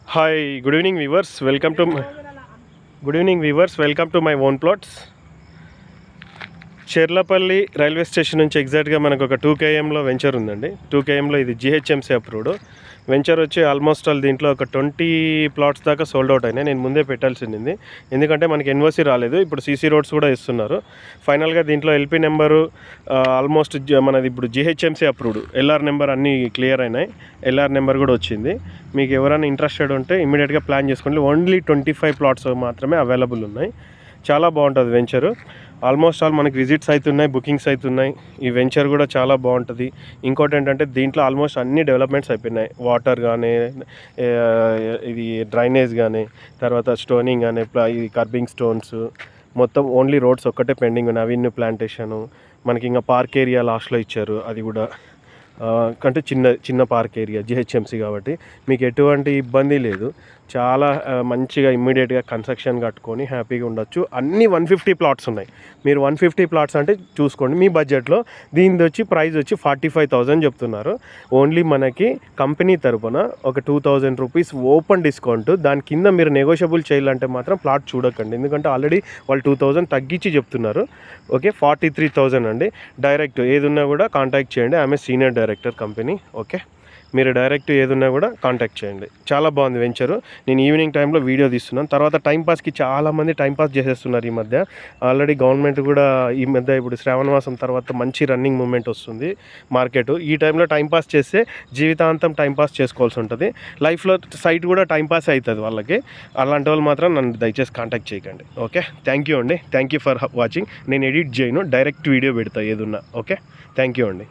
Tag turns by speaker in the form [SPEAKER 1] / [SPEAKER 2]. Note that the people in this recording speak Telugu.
[SPEAKER 1] Hi, good evening viewers. Welcome to my own plots. Cherlapalli railway station నుంచి ఎగ్జాక్ట్గా మనకు ఒక 2 kmలో వెంచర్ ఉందండి. 2 kmలో ఇది జిహెచ్ఎంసీ అప్రూవ్డ్ వెంచర్ వచ్చి ఆల్మోస్ట్ ఆల్ దీంట్లో ఒక 20 ప్లాట్స్ దాకా సోల్డ్ అవుట్ అయినాయి. నేను ముందే పెట్టాల్సింది ఎందుకంటే మనకి ఎన్ఓసి రాలేదు. ఇప్పుడు సీసీ రోడ్స్ కూడా ఇస్తున్నారు. ఫైనల్గా దీంట్లో ఎల్పీ నెంబరు ఆల్మోస్ట్ మనది ఇప్పుడు జిహెచ్ఎంసీ అప్రూవ్డ్, ఎల్ఆర్ నెంబర్ అన్నీ క్లియర్ అయినాయి. ఎల్ఆర్ నెంబర్ కూడా వచ్చింది. మీకు ఎవరైనా ఇంట్రెస్టెడ్ ఉంటే ఇమీడియట్గా ప్లాన్ చేసుకోండి. ఓన్లీ 25 ప్లాట్స్ మాత్రమే అవైలబుల్ ఉన్నాయి. చాలా బాగుంటుంది వెంచరు. ఆల్మోస్ట్ ఆల్ మనకి విజిట్స్ అవుతున్నాయి, బుకింగ్స్ అవుతున్నాయి. ఈ వెంచర్ కూడా చాలా బాగుంటుంది. ఇంకోటి ఏంటంటే దీంట్లో ఆల్మోస్ట్ అన్ని డెవలప్మెంట్స్ అయిపోయినాయి. వాటర్ కానీ, ఇది డ్రైనేజ్ కానీ, తర్వాత స్టోనింగ్ కానీ, ఇది కర్బింగ్ స్టోన్స్, మొత్తం ఓన్లీ రోడ్స్ ఒక్కటే పెండింగ్ ఉన్నాయి. అవెన్యూ ప్లాంటేషను, మనకి ఇంకా పార్క్ ఏరియా లాస్ట్లో ఇచ్చారు. అది కూడా అంటే చిన్న పార్క్ ఏరియా, జిహెచ్ఎంసీ కాబట్టి మీకు ఎటువంటి ఇబ్బంది లేదు. చాలా మంచిగా ఇమ్మీడియట్గా కన్స్ట్రక్షన్ కట్టుకొని హ్యాపీగా ఉండొచ్చు. అన్నీ 150 ప్లాట్స్ ఉన్నాయి. మీరు 150 ప్లాట్స్ అంటే చూసుకోండి మీ బడ్జెట్లో. దీనిది వచ్చి ప్రైస్ వచ్చి 45,000 చెప్తున్నారు. ఓన్లీ మనకి కంపెనీ తరపున ఒక 2,000 రూపీస్ ఓపెన్ డిస్కౌంట్. దాని కింద మీరు నెగోషియబుల్ చేయాలంటే మాత్రం ప్లాట్ చూడకండి, ఎందుకంటే ఆల్రెడీ వాళ్ళు 2,000 తగ్గించి చెప్తున్నారు. ఓకే, 43,000 అండి. డైరెక్ట్ ఏదున్నా కూడా కాంటాక్ట్ చేయండి. ఆమె సీనియర్ డైరెక్టర్ కంపెనీ. ఓకే, మీరు డైరెక్ట్ ఏదున్నా కూడా కాంటాక్ట్ చేయండి. చాలా బాగుంది వెంచరు. నేను ఈవినింగ్ టైంలో వీడియో తీస్తున్నాను. తర్వాత టైంపాస్కి చాలామంది టైంపాస్ చేసేస్తున్నారు ఈ మధ్య. ఆల్రెడీ గవర్నమెంట్ కూడా ఈ మధ్య ఇప్పుడు శ్రావణ మాసం తర్వాత మంచి రన్నింగ్ మూమెంట్ వస్తుంది మార్కెట్. ఈ టైంలో టైంపాస్ చేస్తే జీవితాంతం టైంపాస్ చేసుకోవాల్సి ఉంటుంది. లైఫ్లో సైట్ కూడా టైంపాస్ అవుతుంది వాళ్ళకి. అలాంటి వాళ్ళు మాత్రం నన్ను దయచేసి కాంటాక్ట్ చేయకండి. ఓకే, థ్యాంక్ యూ అండి. Thank you for watching. నేను ఎడిట్ చేయను, డైరెక్ట్ వీడియో పెడతా ఏదున్నా. ఓకే, థ్యాంక్ యూ అండి.